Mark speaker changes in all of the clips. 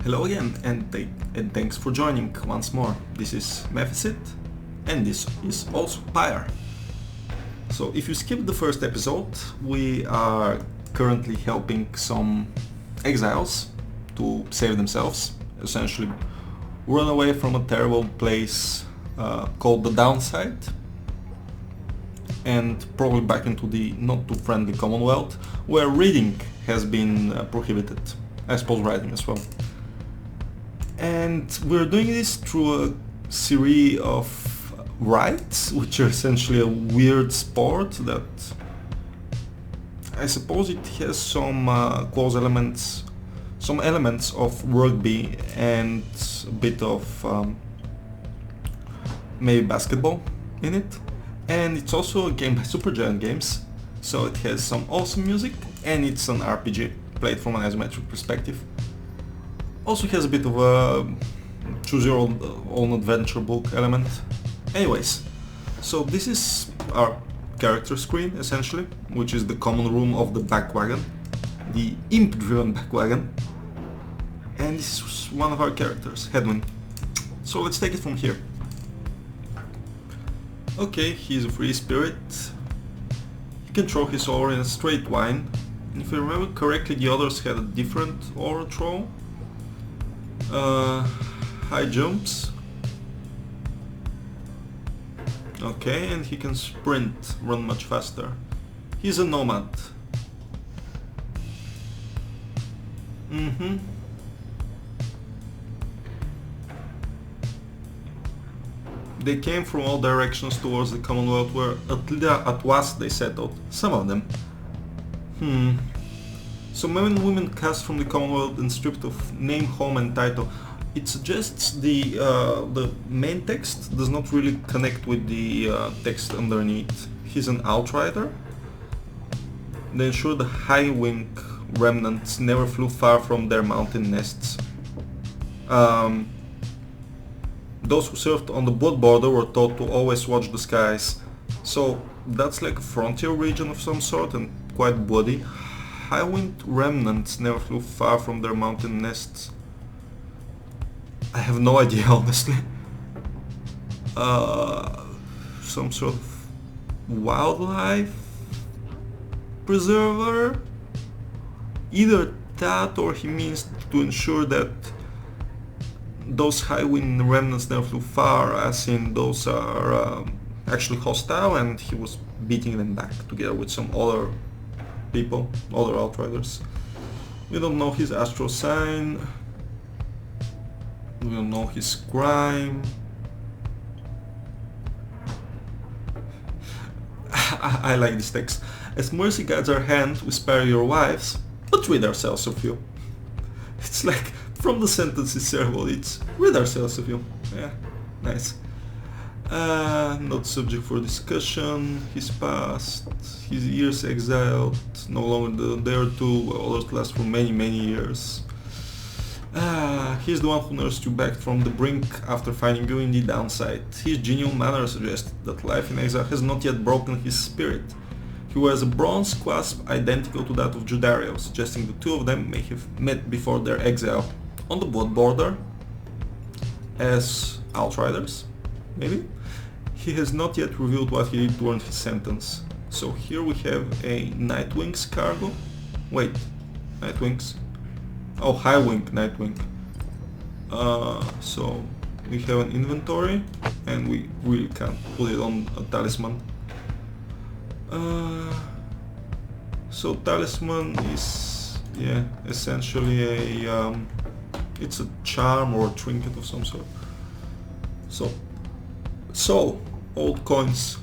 Speaker 1: Hello again, and thanks for joining once more. This is Mephisit, and this is also Pyre. So if you skipped the first episode, we are currently helping some exiles to save themselves, essentially run away from a terrible place called the Downside, and probably back into the not too friendly Commonwealth, where reading has been prohibited. I suppose writing as well. And we're doing this through a series of rites, which are essentially a weird sport that I suppose it has some close elements, some elements of rugby and a bit of maybe basketball in it. And it's also a game by Supergiant Games, so it has some awesome music, and it's an RPG played from an isometric perspective. Also has a bit of a choose your own adventure book element. Anyways, so this is our character screen essentially, which is the common room of the back wagon, the imp-driven back wagon, and this is one of our characters, Hedwin. So let's take it from here. Okay, he's a free spirit. He can throw his aura in a straight line, and if I remember correctly, the others had a different aura throw. High jumps. Okay, and he can sprint, run much faster. He's a nomad. They came from all directions towards the Commonwealth, where at last they settled. Some of them. So men and women cast from the Commonwealth and stripped of name, home and title. It suggests the main text does not really connect with the text underneath. He's an outrider. They ensure the high wing remnants never flew far from their mountain nests. Those who served on the blood border were taught to always watch the skies. So that's like a frontier region of some sort and quite bloody. High-wind remnants never flew far from their mountain nests. I have no idea, honestly. Some sort of wildlife preserver? Either that, or he means to ensure that those high-wind remnants never flew far, as in those are actually hostile, and he was beating them back together with some other people, other outriders. We don't know his astral sign. We don't know his crime. I like this text. As mercy guides our hand, we spare your wives, but rid ourselves of you. It's like, from the sentence itself, it's rid ourselves of you. Yeah, nice. Not subject for discussion, his past, his years exiled, no longer there too, others last for many years. He's the one who nursed you back from the brink after finding you in the Downside. His genial manner suggests that life in exile has not yet broken his spirit. He wears a bronze clasp identical to that of Judario, suggesting the two of them may have met before their exile on the blood border as outriders, maybe? He has not yet revealed what he did to earn his sentence. So here we have a Nightwing's cargo. Wait, Nightwing's? Oh, Highwing Nightwing. So we have an inventory, and we really can't put it on a talisman. So talisman is, yeah, essentially a it's a charm or a trinket of some sort. So old coins.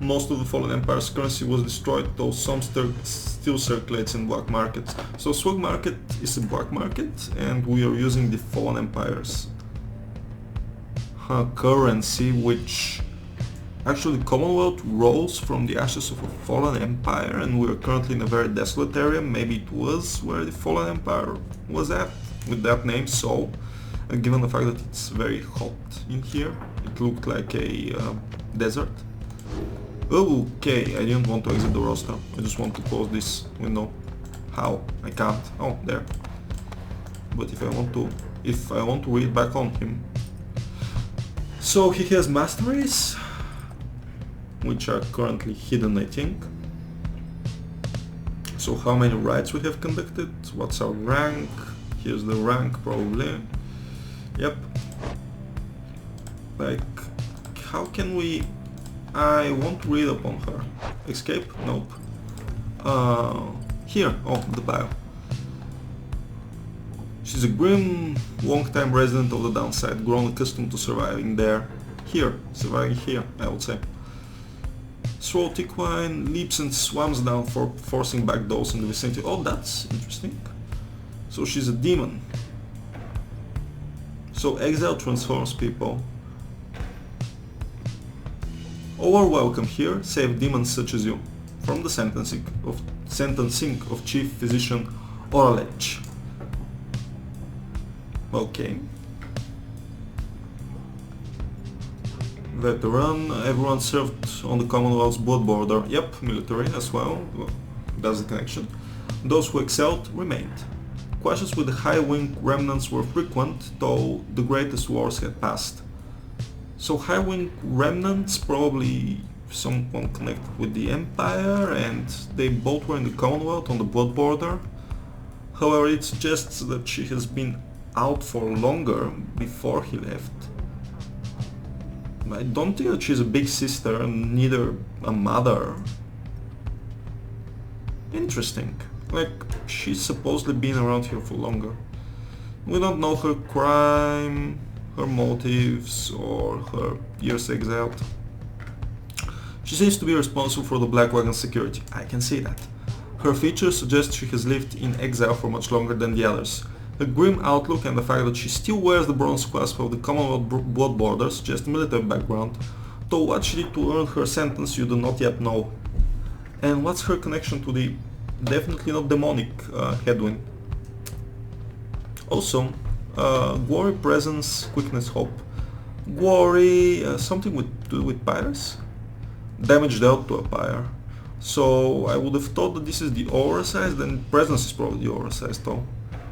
Speaker 1: Most of the Fallen Empire's currency was destroyed, though some still circulates in black markets. So swag market is a black market, and we are using the Fallen Empire's currency, which actually the Commonwealth rose from the ashes of a fallen empire, and we are currently in a very desolate area. Maybe it was where the Fallen Empire was at, with that name. So, given the fact that it's very hot in here, it looked like a desert. Okay, I didn't want to exit the roster. I just want to close this window. How? I can't. Oh, there. but if I want to read back on him. So he has masteries, which are currently hidden, I think. So how many rites we have conducted, what's our rank, here's the rank probably, yep. Like, how can we, I want to read upon her. Escape? Nope. Here, oh, the bio. She's a grim, long-time resident of the downside, grown accustomed to surviving there. Surviving here, I would say. Throat equine, leaps and swims down for forcing back those in the vicinity. Oh, that's interesting. So she's a demon. So exile transforms people. All are welcome here, save demons such as you, from the sentencing of Chief Physician Oralech. Okay. Veteran, everyone served on the Commonwealth's blood border. Yep, military as well, that's the connection. Those who excelled remained. Clashes with the high wing remnants were frequent, though the greatest wars had passed. So high wing remnants, probably someone connected with the Empire, and they both were in the Commonwealth on the blood border. However, it suggests that she has been out for longer before he left. I don't think that she's a big sister, neither a mother. Interesting. Like, she's supposedly been around here for longer. We don't know her crime, her motives, or her years exiled. She seems to be responsible for the Black Wagon's security. I can see that. Her features suggest she has lived in exile for much longer than the others. Her grim outlook and the fact that she still wears the bronze clasp of the Commonwealth blood border suggest a military background, though what she did to earn her sentence you do not yet know. And what's her connection to the definitely not demonic headwind? Also, glory, presence, quickness, hope. Glory, something to do with pyres? Damage dealt to a pyre. So I would have thought that this is the aura size, then presence is probably the aura size though.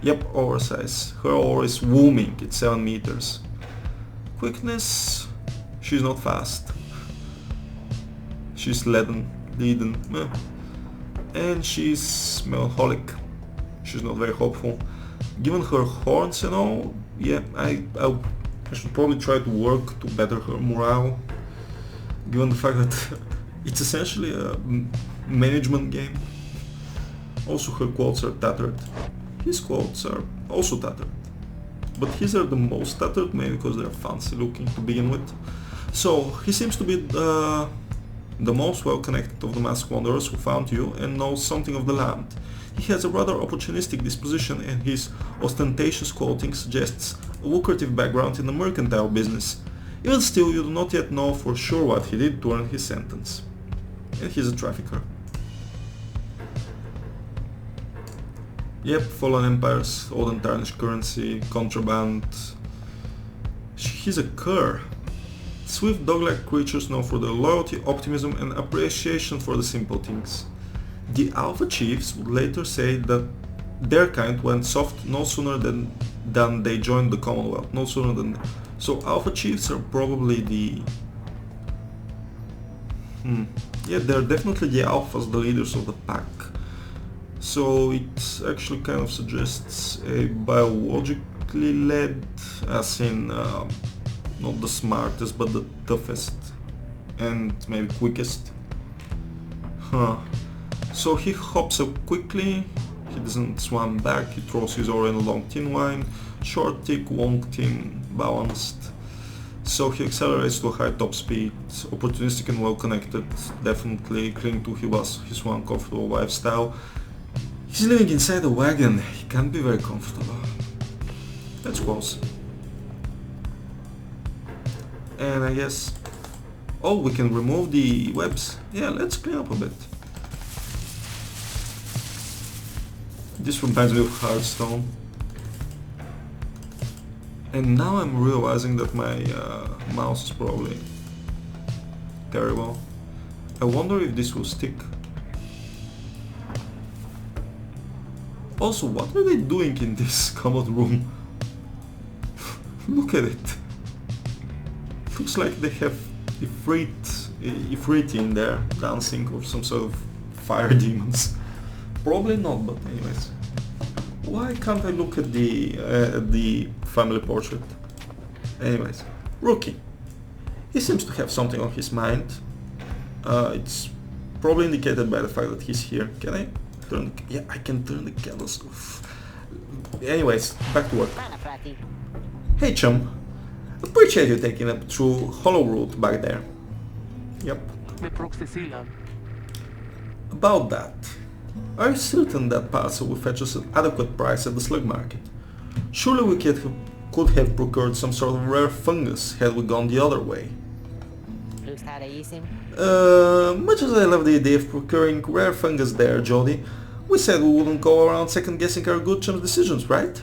Speaker 1: Yep, aura size. Her aura is whooming, it's 7 meters. Quickness, she's not fast. She's leaden. And she's melancholic. She's not very hopeful. Given her horns and all, yeah, I should probably try to work to better her morale. Given the fact that it's essentially a management game. Also her quotes are tattered. His quotes are also tattered. But his are the most tattered, maybe because they're fancy looking to begin with. So he seems to be the most well connected of the masked wanderers who found you and knows something of the land. He has a rather opportunistic disposition and his ostentatious clothing suggests a lucrative background in the mercantile business. Even still, you do not yet know for sure what he did to earn his sentence. And he's a trafficker. Yep, fallen empires, old and tarnished currency, contraband. He's a cur. Swift dog-like creatures known for their loyalty, optimism and appreciation for the simple things. The Alpha Chiefs would later say that their kind went soft no sooner than they joined the Commonwealth. No sooner than... So Alpha Chiefs are probably the... Yeah, they're definitely the Alphas, the leaders of the pack. So it actually kind of suggests a biologically led, as in not the smartest but the toughest and maybe quickest. So he hops up quickly, he doesn't swim back, he throws his aura in a long thin line, short tick, long thin, balanced. So he accelerates to a high top speed, opportunistic and well connected, definitely cling to his one comfortable lifestyle. He's living inside a wagon, he can't be very comfortable. That's close. And I guess... Oh, we can remove the webs. Yeah, let's clean up a bit. This reminds me of Hearthstone. And now I'm realizing that my mouse is probably terrible. I wonder if this will stick. Also, what are they doing in this common room? Look at it. Looks like they have Ifrit in there dancing, or some sort of fire demons. Probably not, but anyways. Why can't I look at the family portrait? Anyways, Rookie. He seems to have something on his mind. It's probably indicated by the fact that he's here. Can I turn? Yeah, I can turn the candles off. Anyways, back to work. Hey chum, appreciate you taking up through Hollow Route back there. Yep. About that, are you certain that parcel will fetch us an adequate price at the slug market? Surely we could have procured some sort of rare fungus had we gone the other way. Much as I love the idea of procuring rare fungus there, Jody, we said we wouldn't go around second guessing our good chum's decisions, right?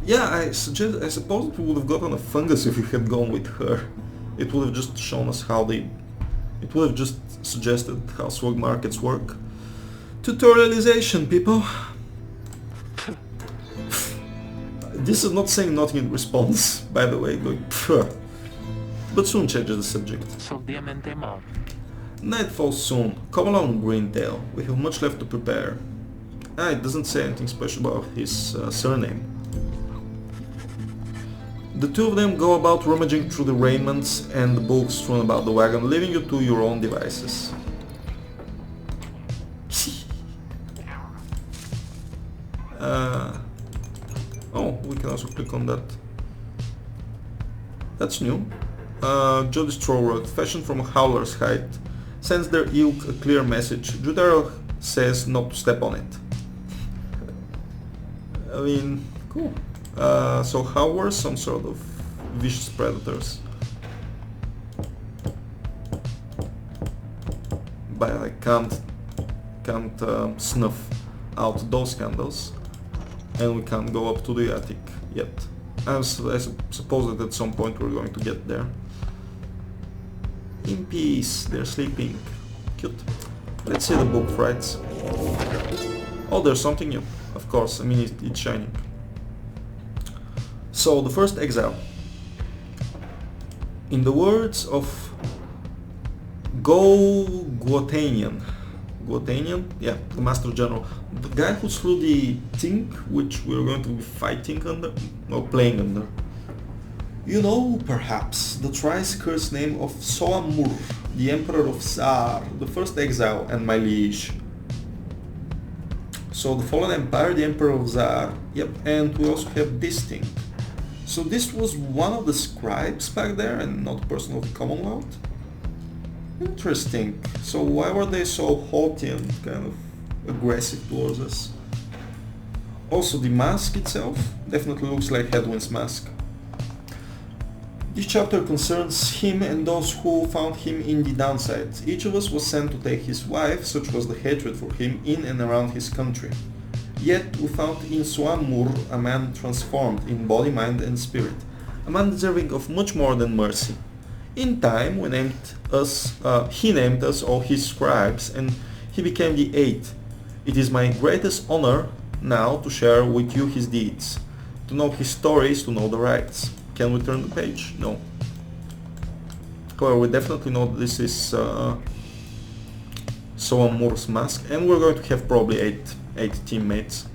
Speaker 1: Yeah, I suppose we would have gotten a fungus if we had gone with her. It would have just shown us how it would have just suggested how slug markets work. Tutorialization, people. This is not saying nothing in response, by the way, but soon changes the subject. Night falls soon. Come along, Greentail. We have much left to prepare. It doesn't say anything special about his surname. The two of them go about rummaging through the raiments and the books strewn about the wagon, leaving you to your own devices. Oh, we can also click on that. That's new. Jody's Trowrod, fashioned from a howler's hide, sends their ilk a clear message. Judaro says not to step on it. I mean, cool. So how were some sort of vicious predators? But I can't snuff out those candles, and we can't go up to the attic yet. I suppose that at some point we're going to get there. In peace, they're sleeping. Cute. Let's see the book, Rite. Oh, there's something new. Of course, I mean it's shining. So, the first exile. In the words of Guotanian, yeah, the Master General, the guy who slew the thing which we're going to be fighting under, or playing under. You know, perhaps, the thrice cursed name of Soamur, the Emperor of Zar, the first exile, and my liege. So the Fallen Empire, the Emperor of Zar, yep, and we also have this thing. So this was one of the scribes back there and not a person of the Commonwealth? Interesting. So why were they so haughty and kind of aggressive towards us? Also the mask itself definitely looks like Hedwin's mask. This chapter concerns him and those who found him in the downside. Each of us was sent to take his wife, such was the hatred for him in and around his country. Yet we found in Soamur a man transformed in body, mind and spirit, a man deserving of much more than mercy. In time he named us all his scribes, and he became the eighth. It is my greatest honor now to share with you his deeds, to know his stories, to know the rights. Can we turn the page? No. However, we definitely know this is Soamur's mask, and we're going to have probably eight teammates.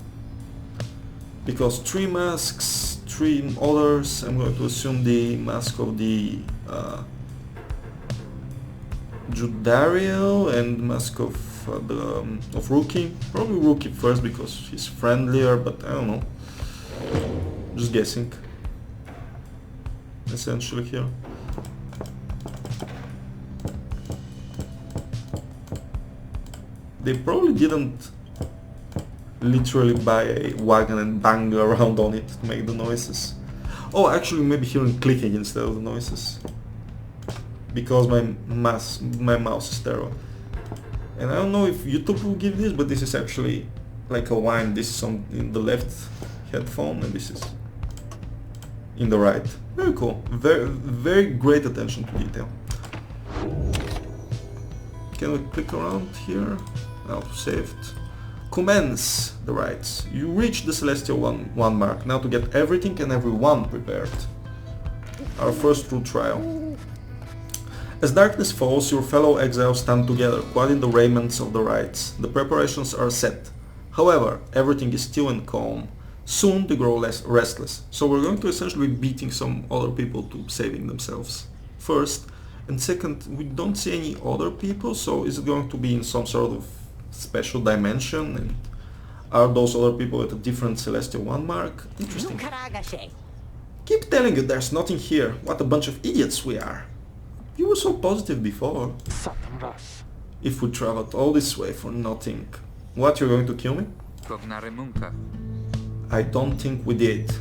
Speaker 1: Because 3 masks, 3 others, I'm going to assume the mask of the Judariel and the mask of Rookie. Probably Rookie first because he's friendlier, but I don't know. Just guessing. Essentially here. They probably didn't literally buy a wagon and bang around on it to make the noises. Oh, actually maybe hearing clicking instead of the noises. Because my mouse is sterile. And I don't know if YouTube will give this, but this is actually like a whine. This is in the left headphone and this is in the right. Very cool. Very great attention to detail. Can we click around here? Auto saved. Commence the rites. You reach the Celestial one mark. Now to get everything and everyone prepared. Our first true trial. As darkness falls, your fellow exiles stand together, clad in the raiments of the rites. The preparations are set. However, everything is still and calm. Soon they grow less restless. So we're going to essentially be beating some other people to saving themselves. First. And second, we don't see any other people, so is it going to be in some sort of special dimension? And are those other people at a different Celestial 1 mark? Interesting. Keep telling you there's nothing here. What a bunch of idiots we are. You were so positive before. If we traveled all this way for nothing. What, you're going to kill me? I don't think we did.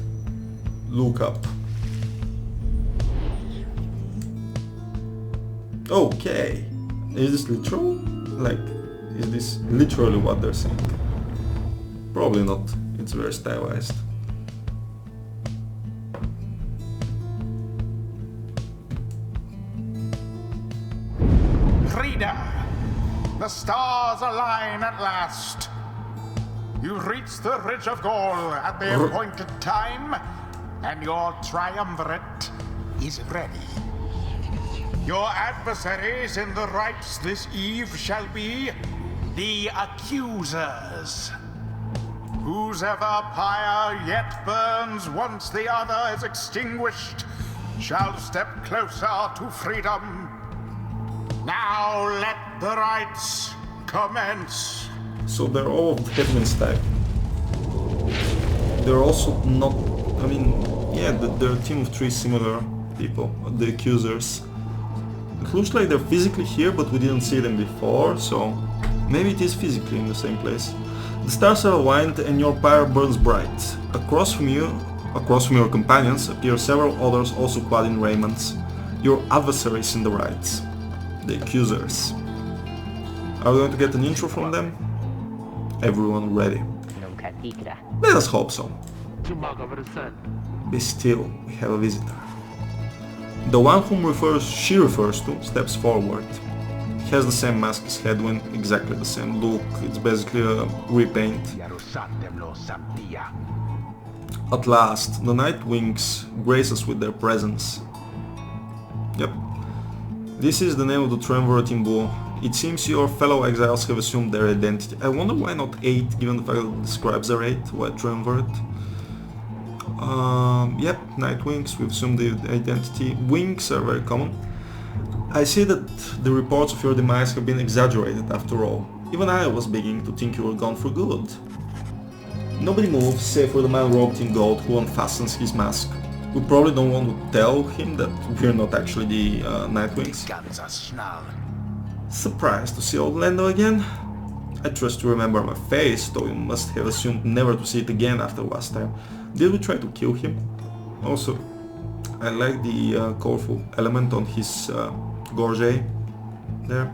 Speaker 1: Look up. Okay. Is this literal? Like, is this literally what they're saying? Probably not. It's very stylized.
Speaker 2: Reader, the stars align at last. You reach the Ridge of Gold at the appointed time, and your triumvirate is ready. Your adversaries in the rites this eve shall be the Accusers. Whosever pyre yet burns once the other is extinguished shall step closer to freedom. Now let the rites commence.
Speaker 1: So they're all of the Headwinds type. They're also not... I mean, yeah, they're a team of 3 similar people, the Accusers. It looks like they're physically here, but we didn't see them before, so maybe it is physically in the same place. The stars are aligned and your pyre burns bright. Across from your companions, appear several others also clad in raiments. Your adversaries in the rites. The Accusers. Are we going to get an intro from them? Everyone ready? Let us hope so. Be still, we have a visitor. The one whom she refers to steps forward. He has the same mask as Headwind, exactly the same look, it's basically a repaint. At last, the Night Wings grace us with their presence. Yep. This is the name of the triumvirate in blue. It seems your fellow exiles have assumed their identity. I wonder why not 8, given the fact that it describes their 8, why triumvirate? Yep, Night Wings, we've assumed the identity. Wings are very common. I see that the reports of your demise have been exaggerated after all. Even I was beginning to think you were gone for good. Nobody moves, save for the man robed in gold who unfastens his mask. We probably don't want to tell him that we're not actually the Nightwings. Surprised to see old Lando again? I trust you remember my face, though you must have assumed never to see it again after last time. Did we try to kill him? Also, I like the colorful element on his gorget there.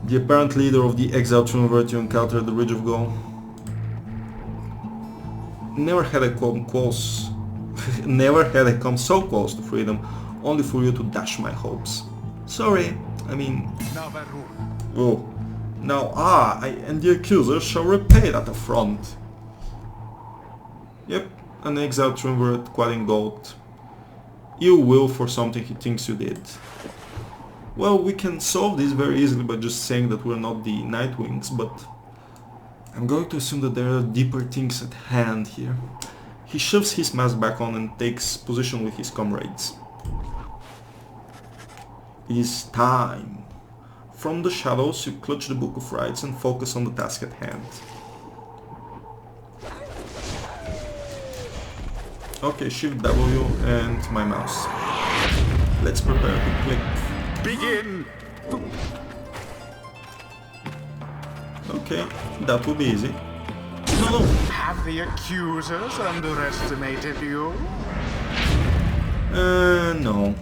Speaker 1: The apparent leader of the exiled triumvirate you encountered at the Ridge of Gold. Never had I come close. Never had I come so close to freedom, only for you to dash my hopes. Sorry, I mean... Oh. Now I and the Accusers shall repay that affront. Yep, an exiled triumvirate clad in gold. You will for something he thinks you did. Well, we can solve this very easily by just saying that we're not the Nightwings, but I'm going to assume that there are deeper things at hand here. He shoves his mask back on and takes position with his comrades. It is time. From the shadows you clutch the Book of Rites and focus on the task at hand. Okay, Shift W and my mouse. Let's prepare to click.
Speaker 2: Begin!
Speaker 1: Okay, that will be easy. No, no!
Speaker 2: Have the Accusers underestimated you?
Speaker 1: No.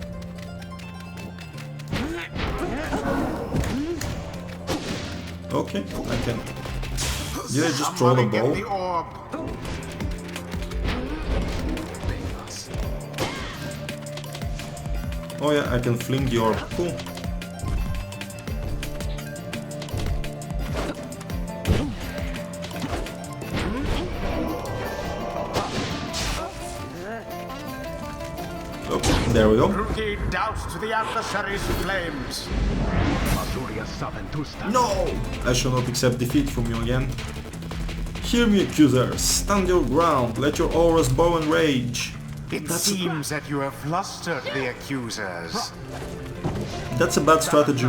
Speaker 1: Okay, I can. Did I just throw the ball?
Speaker 2: The orb.
Speaker 1: Oh yeah, I can fling the orb. Cool. There we go.
Speaker 2: Rookie doused the adversary's flames.
Speaker 1: No! I shall not accept defeat from you again. Hear me, Accusers. Stand your ground. Let your auras bow and rage.
Speaker 2: It seems that you have flustered the Accusers.
Speaker 1: That's a bad strategy.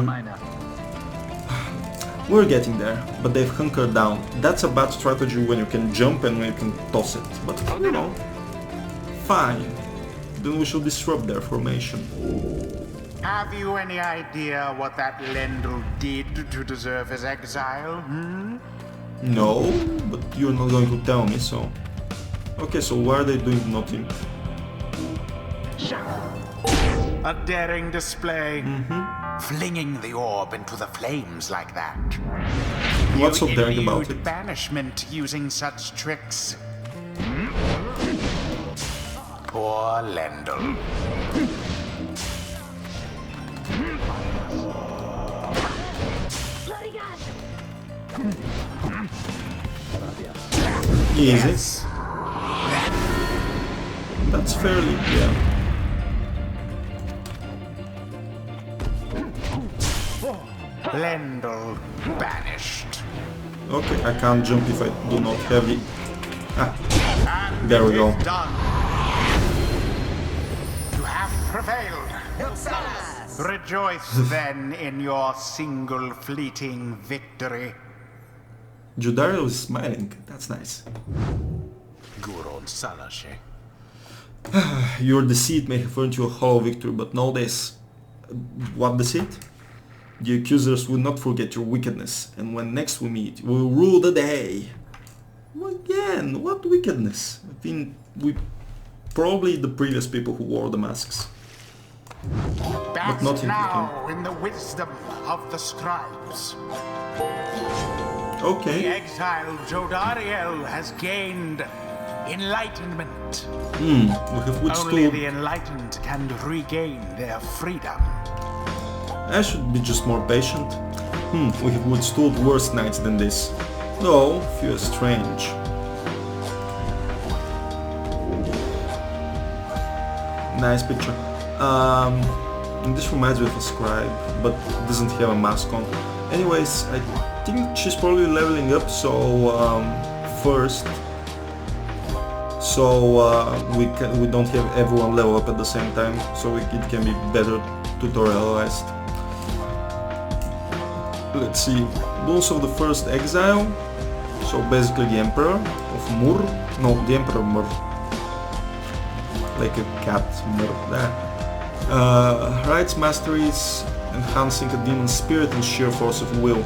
Speaker 1: We're getting there, but they've hunkered down. That's a bad strategy when you can jump and when you can toss it. But, you know, fine. Then we shall disrupt their formation.
Speaker 2: Have you any idea what that Lendl did to deserve his exile?
Speaker 1: No, but you're not going to tell me, so... Okay, so why are they doing nothing?
Speaker 2: A daring display. Flinging the orb into the flames like that.
Speaker 1: What's so
Speaker 2: You
Speaker 1: daring about
Speaker 2: elude
Speaker 1: it?
Speaker 2: banishment using such tricks. Poor Lendl.
Speaker 1: Easy.
Speaker 2: Yes.
Speaker 1: That's fairly, yeah.
Speaker 2: Lendl banished.
Speaker 1: Okay, I can't jump if I do not have the... Ah,
Speaker 2: And
Speaker 1: there we
Speaker 2: it
Speaker 1: go.
Speaker 2: is done. You have prevailed. Rejoice then in your single fleeting victory.
Speaker 1: Judario is smiling, that's nice.
Speaker 2: Guron Salashe.
Speaker 1: Your deceit may have earned you a hollow victory, but know this. What deceit? The Accusers will not forget your wickedness, and when next we meet, we will rule the day. Again, what wickedness? I think we... Probably the previous people who wore the masks.
Speaker 2: Bask
Speaker 1: not in
Speaker 2: now in the wisdom of the scribes. The
Speaker 1: Okay.
Speaker 2: exiled Jodariel has gained enlightenment.
Speaker 1: We have
Speaker 2: Only
Speaker 1: withstood...
Speaker 2: the enlightened can regain their freedom.
Speaker 1: I should be just more patient. We have withstood worse nights than this. Though, few are strange. Nice picture. And this reminds me of a scribe, but doesn't have a mask on. Anyways, I think she's probably leveling up, so first. So we don't have everyone level up at the same time, so it can be better tutorialized. Let's see, Bulls of the First Exile, so basically the Emperor of Mur, no, the Emperor Mur, like a cat, Mur, there. Rite's masteries, enhancing a demon's spirit and sheer force of will.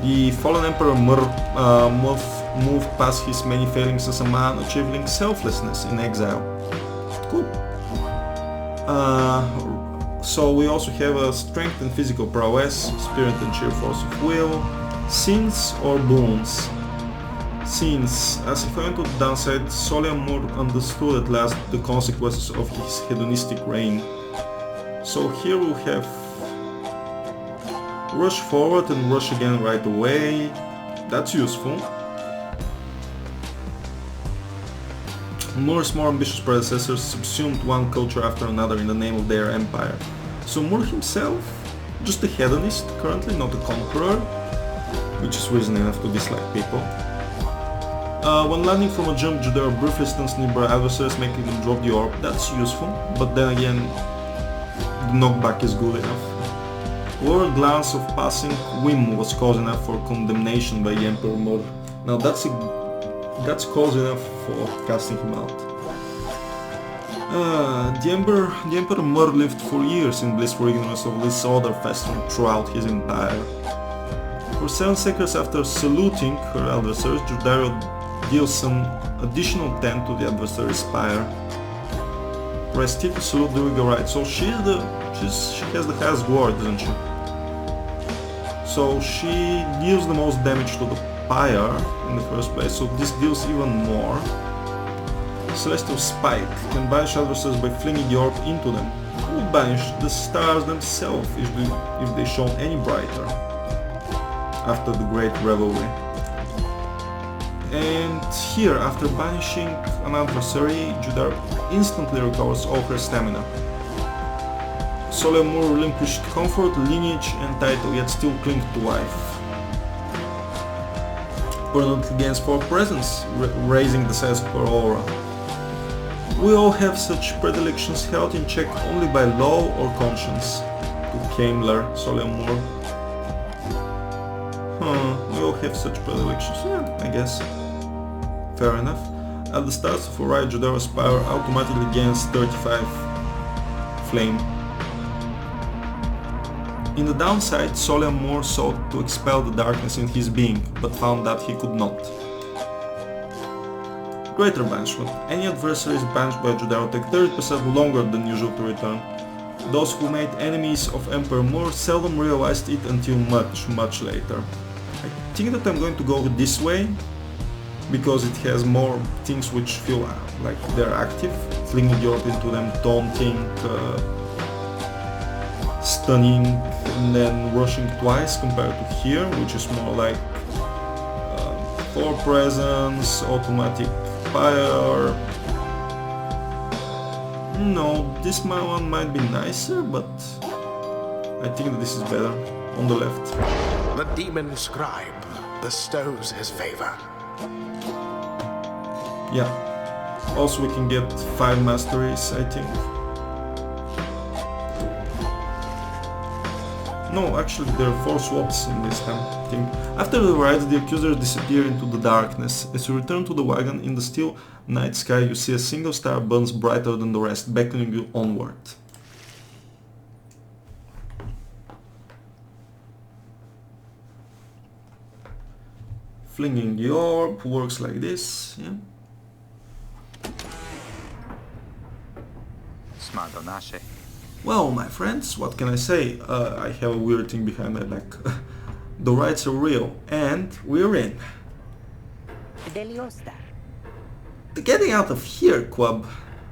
Speaker 1: The fallen Emperor Mur moved past his many failings as a man, achieving selflessness in exile. Cool. So we also have a strength and physical prowess, spirit and sheer force of will, sins or boons. Sins, as if I went to the downside, Soliamur understood at last the consequences of his hedonistic reign. So here we have rush forward and rush again right away. That's useful. Mur's more ambitious predecessors subsumed one culture after another in the name of their empire. So Mur himself, just a hedonist, currently not a conqueror, which is reason enough to dislike people. When landing from a jump, Judeo briefly stuns nearby adversaries, making them drop the orb. That's useful, but then again, the knockback is good enough. Lower glance of passing whim was cause enough for condemnation by the Emperor Mur. Now that's cause enough for casting him out. The Emperor Mur lived for years in blissful ignorance of this order festering throughout his empire. For 7 seconds after saluting her adversaries, Judario deals an additional 10 to the adversary's pyre. Press T to salute the Riga Rite. So she has the highest guard, doesn't she? So she deals the most damage to the pyre in the first place, so this deals even more. Celestial Spike can banish adversaries by flinging the orb into them. It will banish the stars themselves if they shone any brighter after the Great Revelry. And here, after banishing an adversary, Judar instantly recovers all her stamina. Solemn relinquished comfort, lineage and title, yet still cling to wife. Permanently gains 4 presence, raising the size of her aura. We all have such predilections held in check only by law or conscience. To Kaimler, Solemn. We all have such predilections, yeah, I guess. Fair enough. At the start of a Rite, Judara's Pyre automatically gains 35 flame. In the downside, Solemn sought to expel the darkness in his being, but found that he could not. Greater Banishment. Any adversaries banished by Judara take 30% longer than usual to return. Those who made enemies of Emperor Moore seldom realized it until much later. I think that I'm going to go this way, because it has more things which feel like they're active. Flinging the orb into them, taunting, stunning, and then rushing twice compared to here, which is more like 4 presence, automatic fire. No, this one might be nicer, but I think that this is better. On the left.
Speaker 2: The demon scribe bestows his favor.
Speaker 1: Yeah. Also we can get 5 masteries, I think. No, actually there are 4 swaps in this time, I think. After the Rite, the Accusers disappear into the darkness. As you return to the wagon, in the still night sky you see a single star burns brighter than the rest, beckoning you onward. Flinging the orb works like this, yeah. Well, my friends, what can I say? I have a weird thing behind my back. The rites are real, and we're in. Getting out of here, Quab.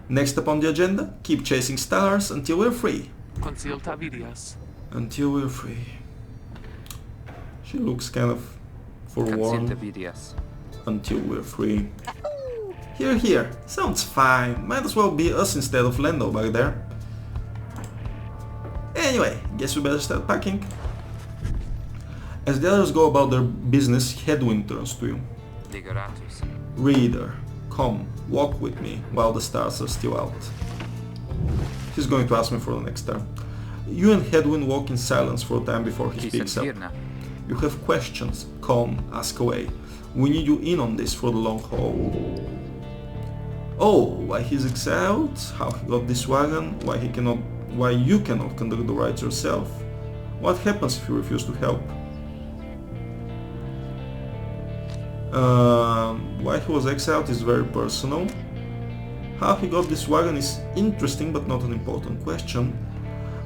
Speaker 1: Next up on the agenda, keep chasing stars until we're free. Until we're free. She looks kind of forlorn. Until we're free. Here. Sounds fine. Might as well be us instead of Lando back there. Anyway, guess we better start packing. As the others go about their business, Hedwin turns to you. Reader, come, walk with me while the stars are still out. He's going to ask me for the next turn. You and Hedwin walk in silence for a time before he speaks up. You have questions, come, ask away. We need you in on this for the long haul. Oh, why he's exiled, how he got this wagon, why you cannot conduct the rites yourself. What happens if you refuse to help? Why he was exiled is very personal. How he got this wagon is interesting but not an important question.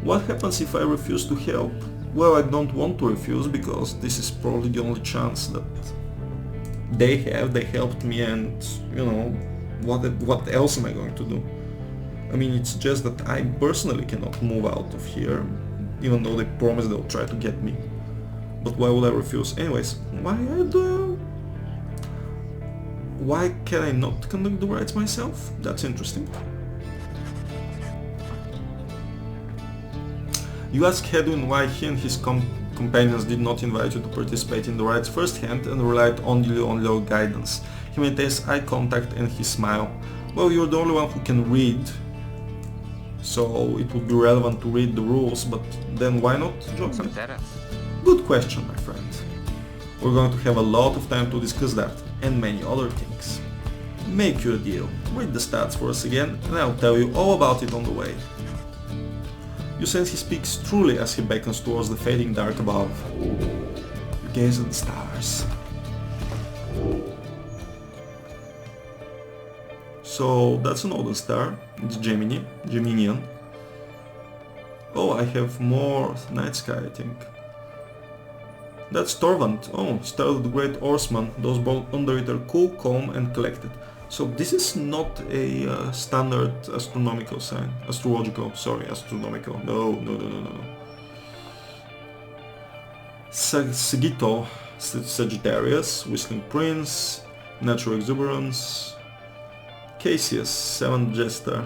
Speaker 1: What happens if I refuse to help? Well, I don't want to refuse because this is probably the only chance that they have. They helped me and, you know, what else am I going to do? I mean, it's just that I personally cannot move out of here, even though they promise they'll try to get me. But why would I refuse? Anyways, why can I not conduct the rites myself? That's interesting. You ask Hedwin why he and his companions did not invite you to participate in the rites firsthand and relied only on your guidance. He maintains eye contact and he smiles. Well, you're the only one who can read, so it would be relevant to read the rules, but then why not join me? Good question, my friend. We're going to have a lot of time to discuss that, and many other things. Make your deal, read the stats for us again, and I'll tell you all about it on the way. You sense he speaks truly as he beckons towards the fading dark above. You gaze at the stars. So that's an older star, it's Geminian. Oh, I have more night sky, I think. That's Torvand. Oh, star of the great oarsman. Those both under it are cool, calm and collected. So this is not a standard astronomical sign. Astronomical. No. Sagittarius, Whistling Prince, Natural Exuberance. Cassius, 7 Jester.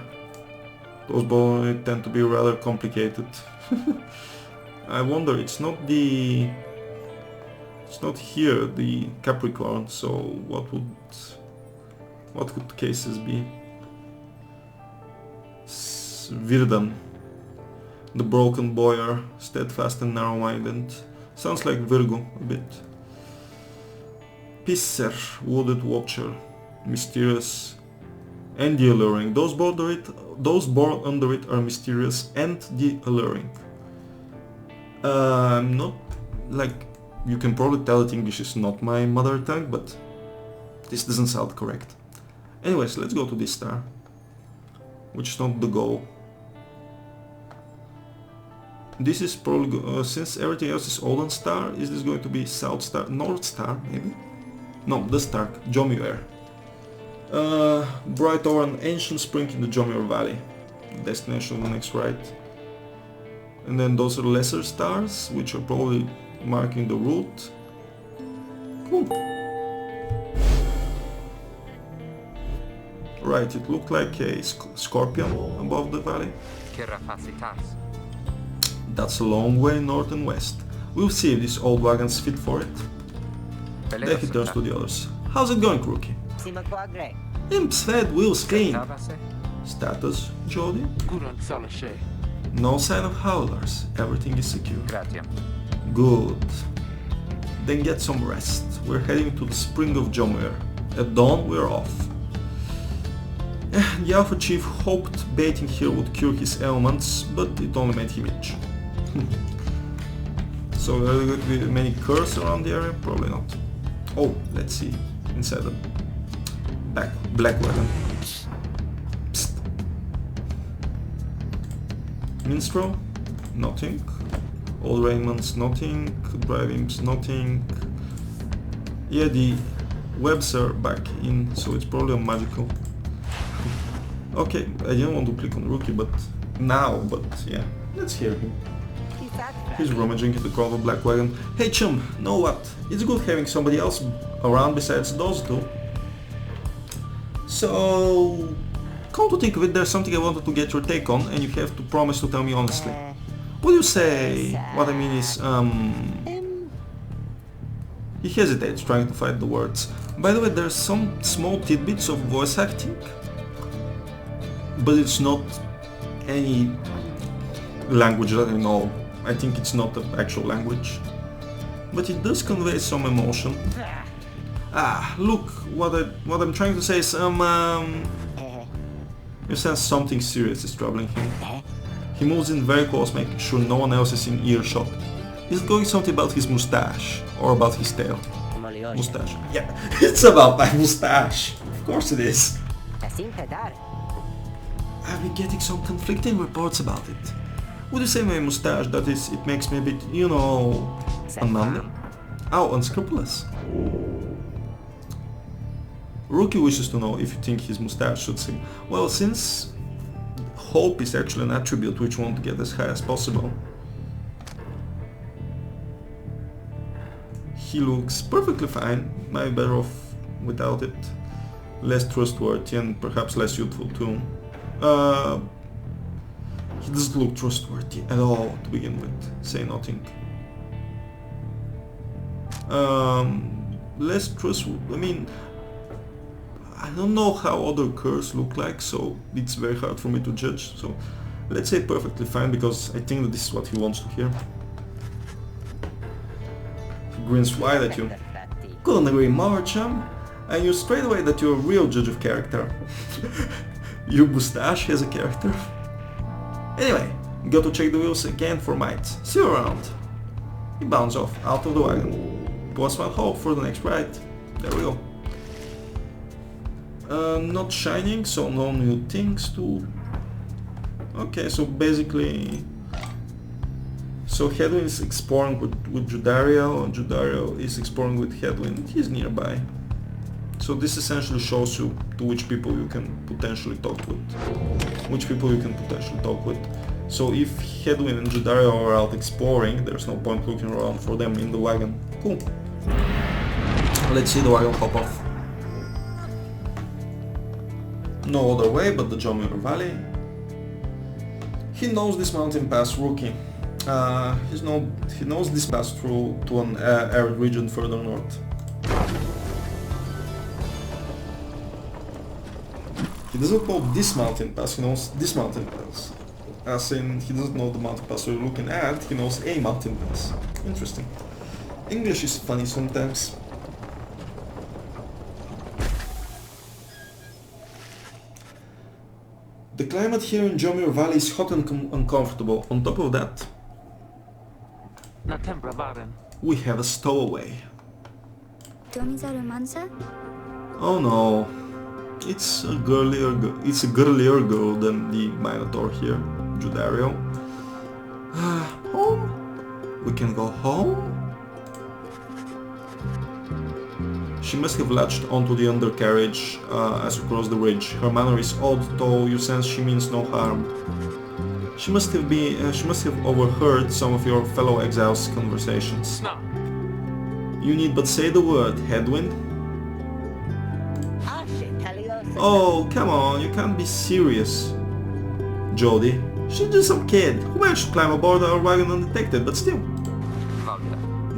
Speaker 1: Those boys tend to be rather complicated. I wonder, it's not here, the Capricorn, so what could Cassius be? Virdan. The Broken Boyar, Steadfast and Narrow-Minded. Sounds like Virgo a bit. Pisser, Wooded Watcher, Mysterious, and the Alluring. Those born under it are mysterious and the alluring. I'm not, like, you can probably tell that English is not my mother tongue, but this doesn't sound correct. Anyways, let's go to this star, which is not the goal. This is probably, since everything else is Olden Star, is this going to be South Star, North Star maybe? No, the Stark, Jomuir. Bright over an ancient spring in the Jomuir Valley. Destination of the next Rite. And then those are lesser stars, which are probably marking the route. Cool. Right, it looked like a scorpion above the valley. That's a long way north and west. We'll see if these old wagons fit for it. Then he turns to the others. How's it going, rookie? Imps fed, wheels clean. Status, Jody? No sign of howlers. Everything is secure. Good. Then get some rest. We're heading to the spring of Jomuir. At dawn, we're off. The Alpha Chief hoped baiting here would cure his ailments, but it only made him itch. So are there going to be many curs around the area? Probably not. Oh, let's see. Inside the black wagon. Psst. Minstrel? Nothing. Old Raymond's nothing. Driving's nothing. Yeah, the webs are back in, so it's probably a magical. Okay, I didn't want to click on Rookie, but yeah, let's hear him. He's rummaging in the car of a black wagon. Hey chum, know what? It's good having somebody else around besides those two. So, come to think of it, there's something I wanted to get your take on, and you have to promise to tell me honestly. What do you say? What I mean is, he hesitates, trying to find the words. By the way, there's some small tidbits of voice acting, but it's not any language that I know. I think it's not an actual language, but it does convey some emotion. Look, what I'm trying to say is, you sense something serious is troubling him. He moves in very close, making sure no one else is in earshot. Is it going something about his mustache, or about his tail? Mustache. Yeah, it's about my mustache. Of course it is. I've been getting some conflicting reports about it. Would you say my mustache, that is, it makes me a bit, unmanly? Oh, unscrupulous. Rookie wishes to know if you think his mustache suits him. Well, since hope is actually an attribute which we want to get as high as possible, he looks perfectly fine. Might be better off without it. Less trustworthy and perhaps less youthful too. He doesn't look trustworthy at all to begin with. Say nothing. Less trustworthy. I mean, I don't know how other curs look like, so it's very hard for me to judge. So let's say perfectly fine, because I think that this is what he wants to hear. He grins wide at you. Couldn't agree more, chum. I knew straight away that you're a real judge of character. Your mustache has a character. Anyway, got to check the wheels again for might. See you around. He bounds off, out of the wagon. Plus one hope for the next ride. There we go. Not shining, so no new things to... Okay, so basically... So Hedwin is exploring with Judario, and Judario is exploring with Hedwin. He's nearby. So this essentially shows you to which people you can potentially talk with. So if Hedwin and Judario are out exploring, there's no point looking around for them in the wagon. Cool. Let's see the wagon hop off. No other way but the Jomir Valley. He knows this mountain pass, rookie. He knows this pass through to an arid region further north. He doesn't know this mountain pass, he knows this mountain pass. As in, he doesn't know the mountain pass you're looking at, he knows a mountain pass. Interesting. English is funny sometimes. The climate here in Jomir Valley is hot and uncomfortable. On top of that, we have a stowaway. Oh no, it's a girlier girl than the Minotaur here, Judario. Home? We can go home? She must have latched onto the undercarriage as we cross the ridge. Her manner is odd, though you sense she means no harm. She must have overheard some of your fellow exiles' conversations.
Speaker 3: No.
Speaker 1: You need but say the word, Headwind. Oh, come on, you can't be serious. Jody, she's just some kid who managed to climb aboard our wagon undetected, but still.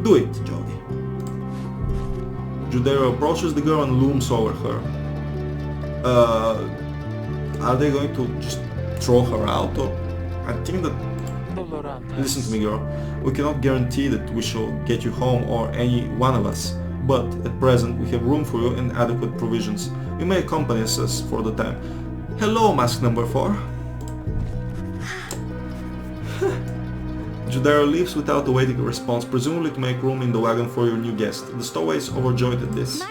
Speaker 1: Do it, Jody. Judeo approaches the girl and looms over her. Are they going to just throw her out? Or I think that... Listen to me, girl. We cannot guarantee that we shall get you home or any one of us, but at present we have room for you and adequate provisions. You may accompany us for the time. Hello, mask number 4. Judaro leaves without awaiting a response, presumably to make room in the wagon for your new guest. The stowaway is overjoyed at this.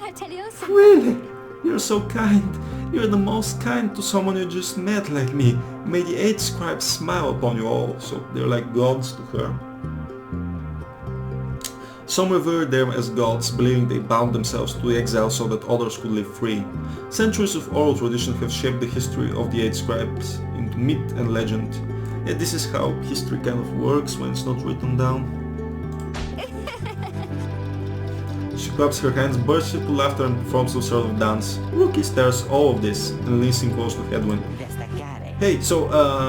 Speaker 1: Really? You're so kind. You're the most kind to someone you just met like me. May the 8 scribes smile upon you all, so they're like gods to her. Some revere them as gods, believing they bound themselves to the exile so that others could live free. Centuries of oral tradition have shaped the history of the 8 scribes into myth and legend. Yet this is how history kind of works when it's not written down. She claps her hands, bursts into laughter and performs some sort of dance. Rookie stares all of this and leans in close to Headwind. Hey, so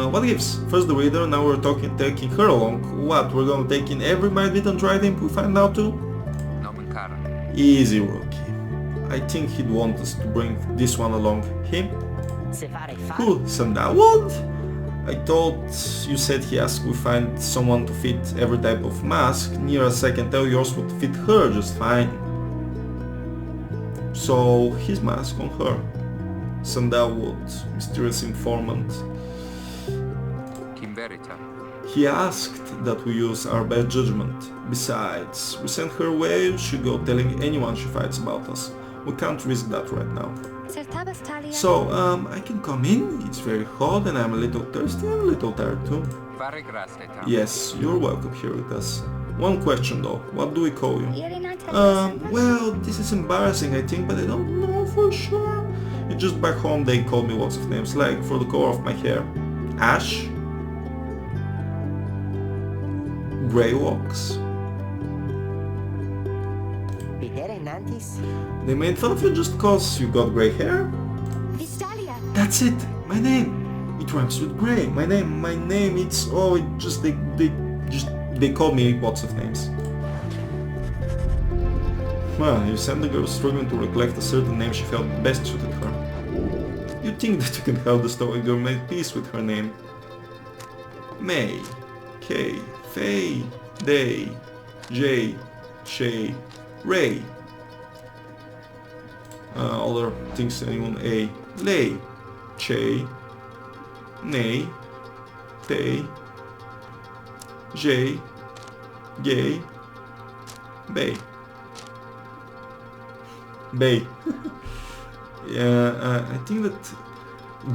Speaker 1: what gives? First the reader, now we're taking her along. What, we're gonna take in every bite and try them we find out too? Easy, Rookie. I think he'd want us to bring this one along. Him? Who? Sandalwood? I thought you said he asked we find someone to fit every type of mask. Near as I can tell, yours would fit her just fine. So his mask on her. Sandalwood, mysterious informant. He asked that we use our best judgment. Besides, we sent her away, she'll go telling anyone she fights about us. We can't risk that right now. So, I can come in, it's very hot and I'm a little thirsty and a little tired too. Yes, you're welcome here with us. One question though, what do we call you? Well, this is embarrassing I think, but I don't know for sure. It's just back home they call me lots of names, like for the color of my hair. Ash? Greywalks? They made fun of you just cause you got grey hair? That's it! My name! It rhymes with grey. My name, it's... Oh, it just... They call me lots of names. Well, you sent the girl struggling to recollect a certain name she felt best suited her. You think that you can help the story girl make peace with her name? May, Kay, Faye, Day, Jay, Shay, Ray. Other things anyone A. Lay, Che, Nay, Tay, Jay, Gay, Bay. Bay. Yeah, I think that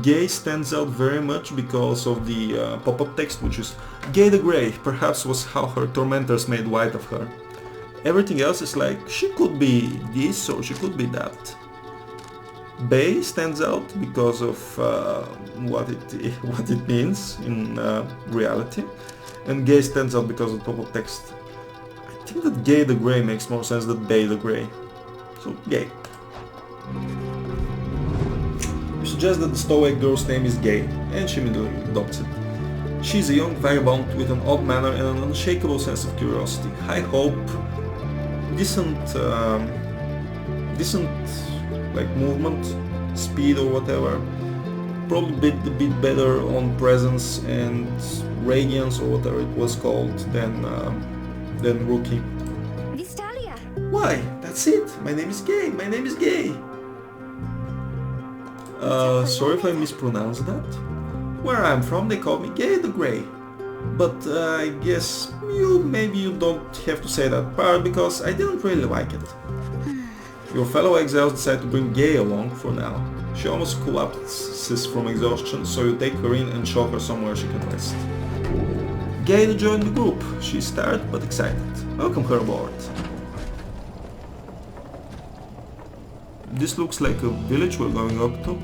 Speaker 1: Gay stands out very much because of the pop-up text, which is Gay the Grey, perhaps was how her tormentors made white of her. Everything else is like, she could be this or she could be that. Bay stands out because of what it means in reality, and Gay stands out because of the pop-up text. I think that Gay the Grey makes more sense than Bay the Grey. So, Gay. You suggests that the stowaway girl's name is Gay, and she immediately adopts it. She's a young vagabond with an odd manner and an unshakable sense of curiosity. High hope, decent like movement, speed or whatever. Probably a bit better on presence and radiance or whatever it was called than Rookie.
Speaker 3: Vistalia.
Speaker 1: Why? That's it. My name is Gay. My name is Gay. Sorry if I mispronounced that. Where I'm from, they call me Gay the Grey. But I guess maybe you don't have to say that part because I didn't really like it. Your fellow exiles decide to bring Gay along for now. She almost collapses from exhaustion, so you take her in and show her somewhere she can rest. Gay joined the group. She's tired but excited. Welcome her aboard. This looks like a village we're going up to.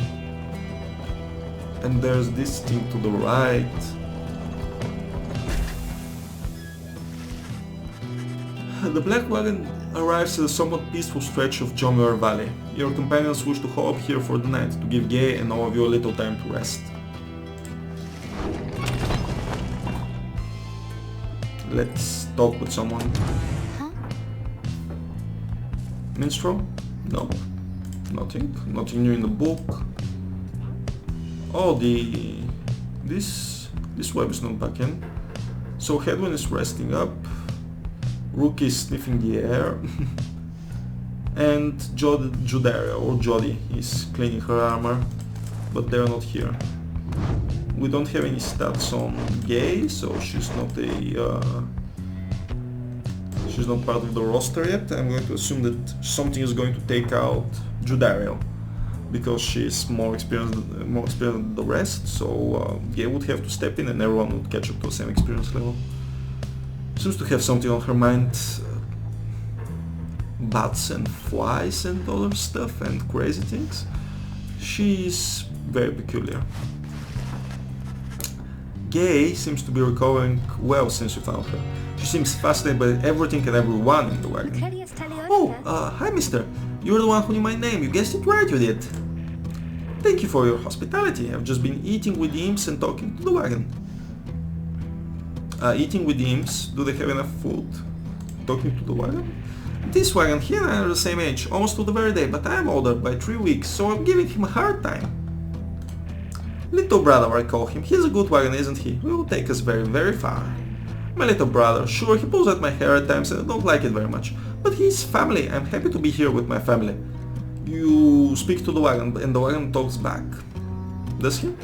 Speaker 1: And there's this thing to the right. The Black Wagon arrives at a somewhat peaceful stretch of Jomuir Valley. Your companions wish to halt here for the night to give Gay and all of you a little time to rest. Let's talk with someone.
Speaker 3: Huh?
Speaker 1: Minstrel? No. Nothing. Nothing new in the book. Oh, this web is not back in. So Hedwin is resting up. Rookie is sniffing the air. And Judaria or Jody is cleaning her armor, but they're not here. We don't have any stats on Gay, so she's not part of the roster yet. I'm going to assume that something is going to take out Judaria, because she's more experienced than the rest, so Gay would have to step in and everyone would catch up to the same experience level. Seems to have something on her mind. Bats and flies and other stuff and crazy things. She's very peculiar. Gay seems to be recovering well since you found her. She seems fascinated by everything and everyone in the wagon. Oh, hi mister. You're the one who knew my name. You guessed it right, you did. Thank you for your hospitality. I've just been eating with the imps and talking to the wagon. Eating with the imps? Do they have enough food? Talking to the wagon? This wagon, he and I are the same age, almost to the very day, but I'm older by 3 weeks, so I'm giving him a hard time. Little brother, I call him. He's a good wagon, isn't he? He will take us very, very far. My little brother, sure, he pulls at my hair at times and I don't like it very much. But he's family. I'm happy to be here with my family. You speak to the wagon and the wagon talks back. Does he?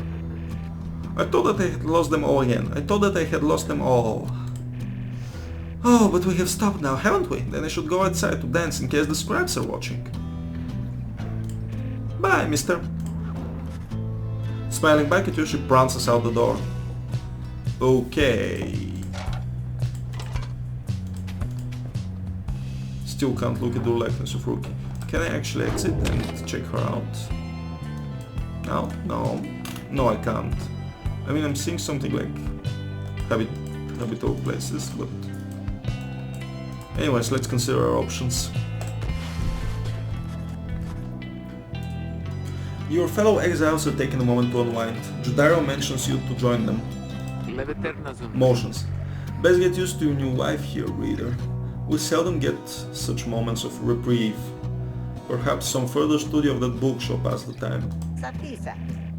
Speaker 1: I thought that I had lost them all again. I thought that I had lost them all. Oh, but we have stopped now, haven't we? Then I should go outside to dance in case the scribes are watching. Bye, mister. Smiling back at you, she prances out the door. Okay. Still can't look at the likeness of Rookie. Can I actually exit and check her out? No? No. No, I can't. I mean, I'm seeing something like habitable places, but... Anyways, let's consider our options. Your fellow exiles are taking a moment to unwind. Judario mentions you to join them. Motions. Best get used to your new life here, reader. We seldom get such moments of reprieve. Perhaps some further study of that book shall pass the time.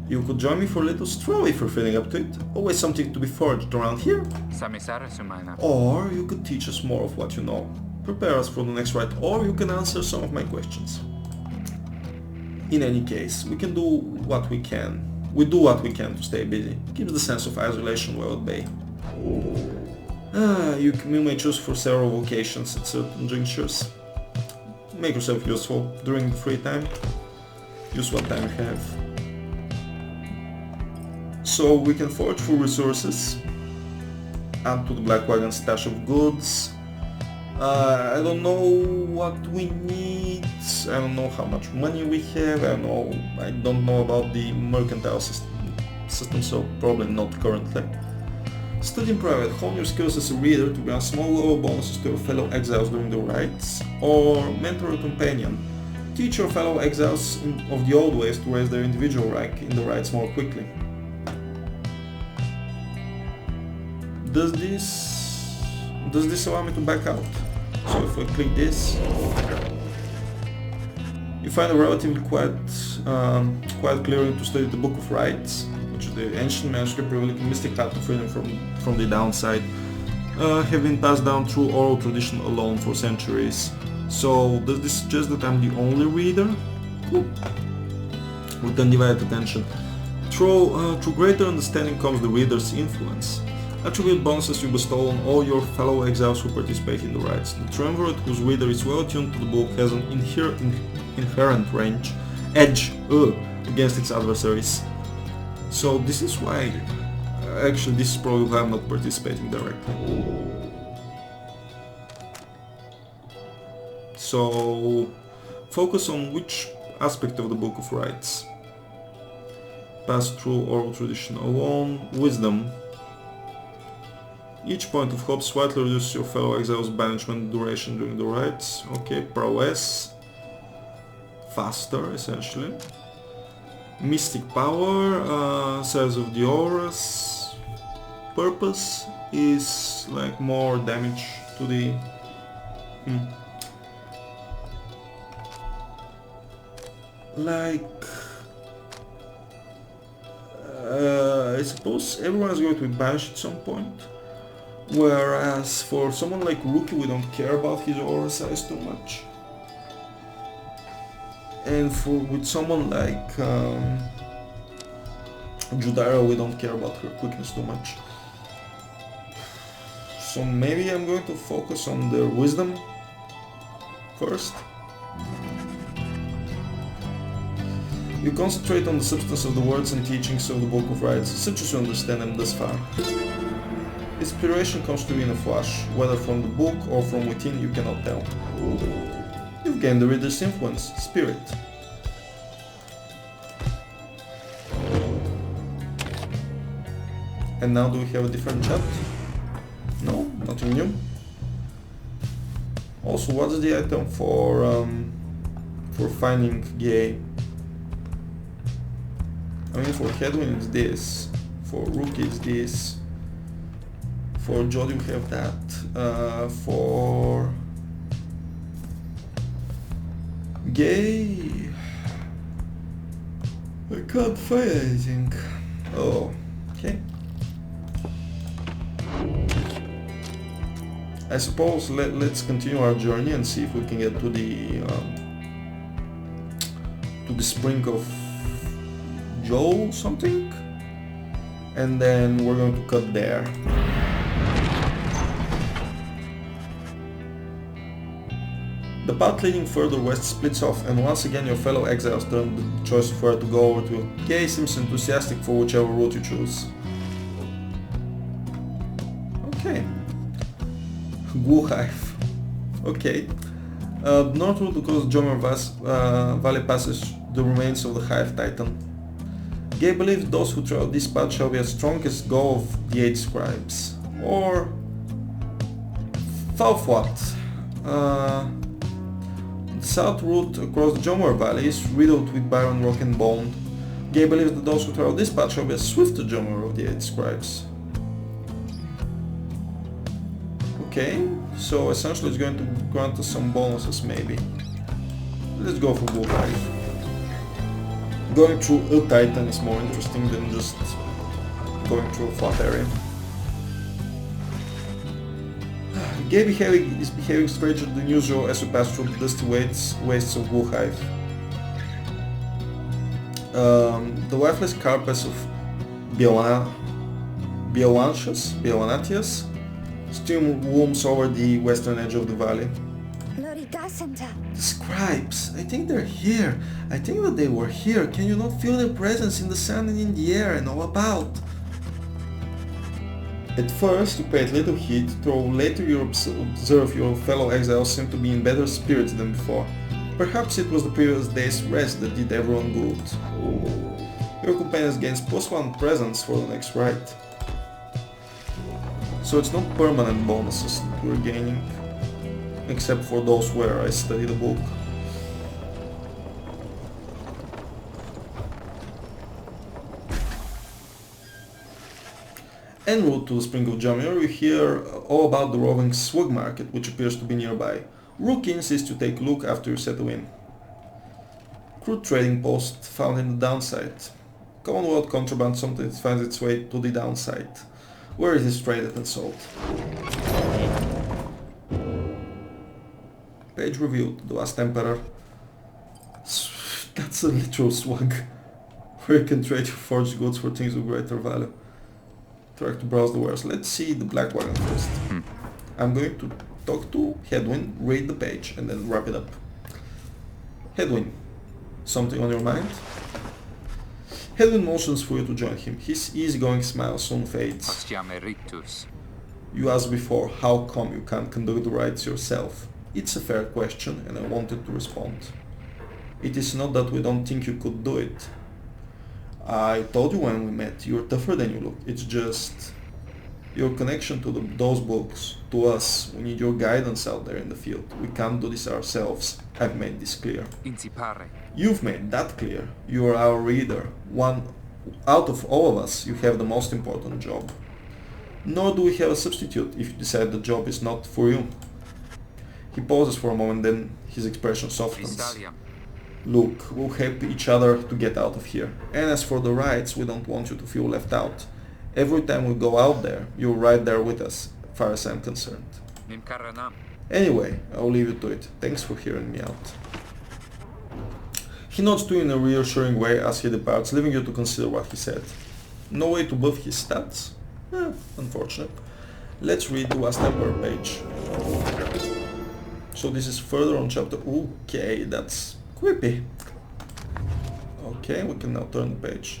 Speaker 1: You could join me for a little stroll if you're feeling up to it. Always something to be forged around here. Or you could teach us more of what you know. Prepare us for the next rite, or you can answer some of my questions. In any case, we can do what we can. We do what we can to stay busy. Keeps the sense of isolation well at bay. You may choose for several vocations at certain junctures. Make yourself useful during the free time. Use what time you have. So we can forage for resources, add to the Black Wagon stash of goods. I don't know what we need, I don't know how much money we have, I don't know about the mercantile system, so probably not currently. Study in private, hone your skills as a reader to grant small lower bonuses to your fellow exiles during the rites, or mentor a companion. Teach your fellow exiles of the old ways to raise their individual rank in the rites more quickly. Does this allow me to back out? So if I click this, you find a relatively quite clearing to study the Book of Rites, which is the ancient manuscript revealing mystic path to freedom from the downside, have been passed down through oral tradition alone for centuries. So does this suggest that I'm the only reader? With undivided attention. Through greater understanding comes the reader's influence. Attribute bonuses you bestow on all your fellow exiles who participate in the rites. The triumvirate whose reader is well attuned to the book has an inherent edge against its adversaries. So this is why, actually this is probably why I'm not participating directly. So focus on which aspect of the Book of Rites. Pass through oral tradition alone. Wisdom. Each point of hope slightly reduces your fellow exile's banishment duration during the rites. Okay, prowess. Faster, essentially. Mystic power, size of the auras. Purpose is like more damage to the... I suppose everyone is going to be banished at some point. Whereas for someone like Rookie, we don't care about his aura size too much. And with someone like Judara, we don't care about her quickness too much. So maybe I'm going to focus on their wisdom first. You concentrate on the substance of the words and teachings of the Book of Rites, such as you understand them thus far. Inspiration comes to you in a flash, whether from the book or from within, you cannot tell. You've gained the reader's influence, spirit. And now do we have a different chat? No, nothing new. Also, what's the item for finding gay? I mean, for Hedwin it's this, for Rookie it's this, for Jody we have that, for gay I can't find anything. Oh, okay. I suppose let's continue our journey and see if we can get to the spring of Joel something, and then we're going to cut there. The path leading further west splits off, and once again your fellow exiles turn the choice of where to go over to. Gay seems enthusiastic for whichever route you choose. Okay. Gulhive. Okay. North route across the Jomer Valley passes the remains of the Hive Titan. Gay believes those who travel this path shall be as strong as go of the 8 scribes. Or... South what? The south route across the Jomer Valley is riddled with barren rock and bone. Gay believes that those who travel this path shall be as swift as Jomer of the 8 scribes. Okay, so essentially it's going to grant us some bonuses maybe. Let's go for Gulhive. Going through a Titan is more interesting than just going through a flat area. Gay is behaving stranger than usual as we pass through the dusty wastes of Gulhive. The lifeless carcass of Biolantius still looms over the western edge of the valley. The scribes, I think they're here. I think that they were here. Can you not feel their presence in the sand and in the air and all about? At first you paid little heed, though later you observe your fellow exiles seem to be in better spirits than before. Perhaps it was the previous day's rest that did everyone good. Your companions gains +1 presence for the next rite. So it's not permanent bonuses that we're gaining, except for those where I study the book. En route to the Spring of Jamir, you hear all about the roving slug market, which appears to be nearby. Rookie insists you take a look after you settle in. Crude trading post found in the downside. Commonwealth contraband sometimes finds its way to the downside, where it is traded and sold. Page reviewed, the last emperor. That's a literal slug, where you can trade your forged goods for things of greater value. Try to browse the wares. Let's see the black wagon first. I'm going to talk to Hedwin, read the page, and then wrap it up. Hedwin, something on your mind? Hedwin motions for you to join him. His easygoing smile soon fades. You asked before, how come you can't conduct the rites yourself? It's a fair question, and I wanted to respond. It is not that we don't think you could do it. I told you when we met, you're tougher than you look. It's just your connection to those books, to us. We need your guidance out there in the field. We can't do this ourselves. I've made this clear. You've made that clear. You are our reader. One out of all of us, you have the most important job. Nor do we have a substitute if you decide the job is not for you. He pauses for a moment, then his expression softens. Look, we'll help each other to get out of here. And as for the rights, we don't want you to feel left out. Every time we go out there, you're right there with us, as far as I'm concerned. Anyway, I'll leave you to it. Thanks for hearing me out. He nods to you in a reassuring way as he departs, leaving you to consider what he said. No way to buff his stats? Unfortunate. Let's read the last Emperor page. So this is further on chapter... Okay, that's creepy. Okay, we can now turn the page.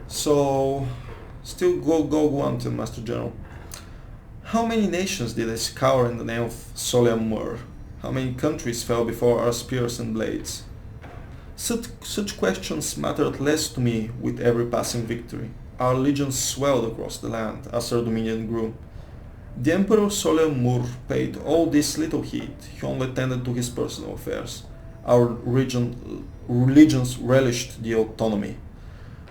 Speaker 1: So, still go until Master General. How many nations did I scour in the name of Soliam Mur? How many countries fell before our spears and blades? Such questions mattered less to me with every passing victory. Our legions swelled across the land as our dominion grew. The Emperor Soliam Mur paid all this little heed. He only tended to his personal affairs. Our religions relished the autonomy.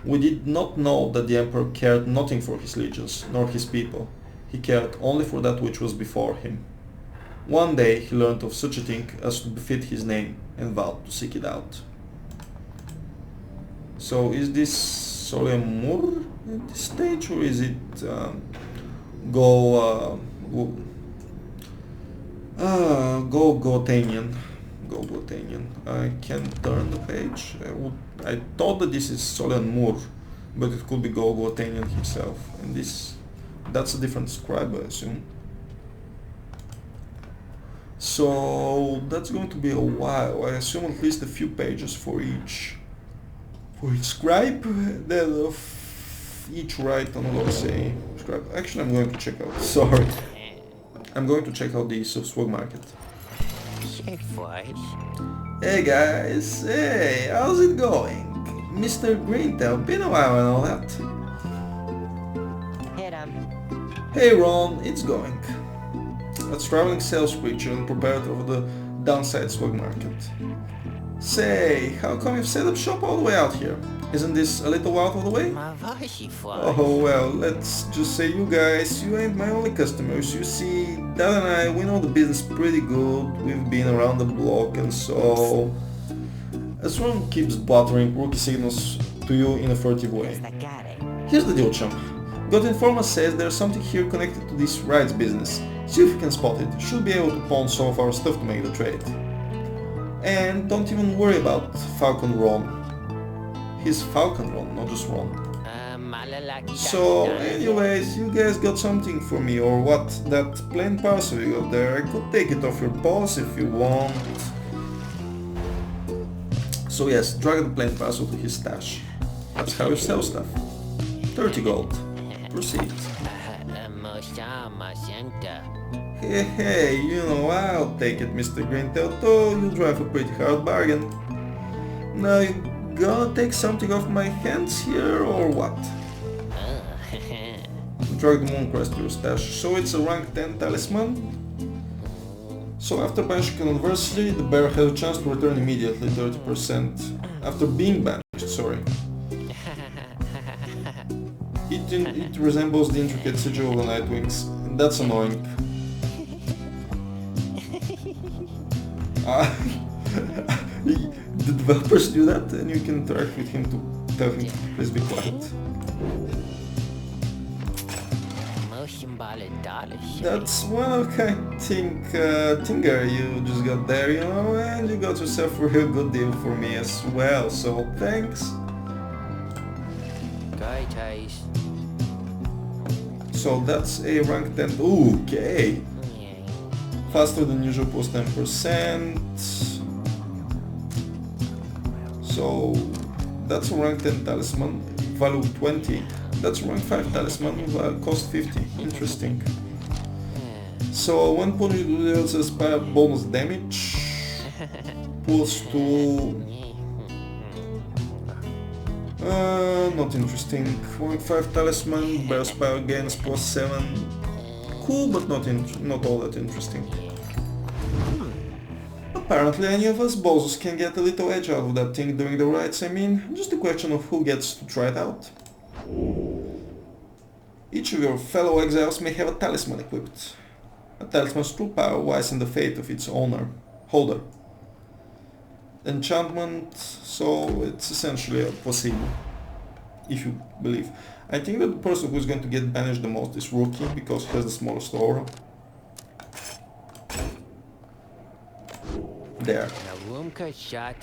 Speaker 1: We did not know that the Emperor cared nothing for his legions, nor his people. He cared only for that which was before him. One day he learned of such a thing as to befit his name, and vowed to seek it out. So is this Soliam Mur at this stage, or is it Gotanian? I can turn the page. I thought that this is Soliam Mur, but it could be Gotanian himself, and that's a different scribe, I assume. So that's going to be a while. I assume at least a few pages for each scribe, then of each Rite on, let's say, scribe. Actually, I'm going to check out. Sorry, I'm going to check out the slug market. Hey guys, hey, how's it going? Mr. Greentail, been a while and all that. Hey Ron, it's going. A traveling sales creature and proprietor of the downside slug market. Say, how come you've set up shop all the way out here? Isn't this a little out of the way? Oh well, let's just say you guys, you ain't my only customers. You see, Dad and I, we know the business pretty good. We've been around the block and so... As Ron keeps buttering, Rookie signals to you in a furtive way. Here's the deal, chump. Got informer says there's something here connected to this rights business. See if you can spot it. Should be able to pawn some of our stuff to make the trade. And don't even worry about Falcon Ron. He's Falcon Ron, not just Ron. So anyways, you guys got something for me, or what? That plain parcel you got there, I could take it off your boss if you want. So yes, drag the plain parcel to his stash. That's how you sell stuff. 30 gold. Proceed. Hey, you know, I'll take it, Mr. Greentail, though you drive a pretty hard bargain. Now you gonna take something off my hands here, or what? Drag the Mooncrest to your stash. So it's a rank 10 talisman? So after banishing an adversary, the bearer has a chance to return immediately, 30%. After being banished, sorry. It resembles the intricate sigil of the Night Wings. That's annoying. The developers do that, and you can interact with him to tell him to please be quiet. That's well, okay. Tinger, you just got there, you know, and you got yourself a real good deal for me as well, so thanks. So that's a rank 10. Ooh, okay. Faster than usual plus 10%. So that's a rank 10 talisman, value 20. That's rank 5 talisman, cost 50. Interesting. So one point deals a spell bonus damage. Plus 2. Not interesting. Rank 5 talisman, bear spell gains plus 7. Cool, but not all that interesting. Apparently any of us bosses can get a little edge out of that thing during the rites, I mean, just a question of who gets to try it out. Each of your fellow exiles may have a talisman equipped. A talisman's true power lies in the fate of its holder. Enchantment, so it's essentially a placebo, if you believe. I think that the person who's going to get banished the most is Rookie, because he has the smallest aura. There.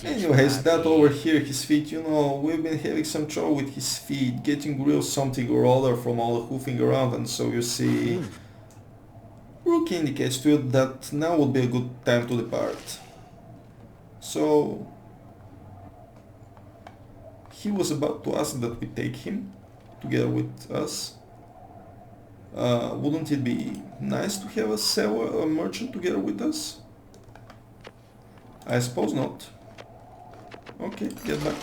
Speaker 1: Anyways, that over here, his feet, you know, we've been having some trouble with his feet, getting real something or other from all the hoofing around, and so you see, Rookie indicates to you that now would be a good time to depart. So, he was about to ask that we take him together with us. Wouldn't it be nice to have a seller, a merchant together with us? I suppose not. Okay, get back.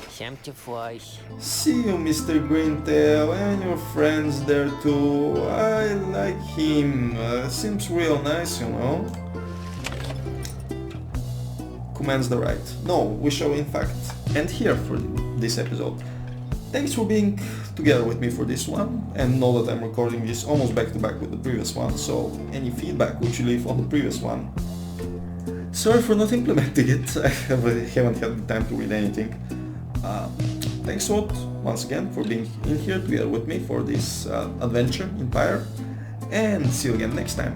Speaker 1: See you, Mr. Greentail, and your friends there too. I like him. Seems real nice, you know. Commands the Rite. No, we shall in fact end here for this episode. Thanks for being together with me for this one, and know that I'm recording this almost back to back with the previous one, so any feedback which you leave on the previous one, sorry for not implementing it. I haven't had the time to read anything. Thanks a lot once again for being in here together with me for this adventure in Pyre, and see you again next time.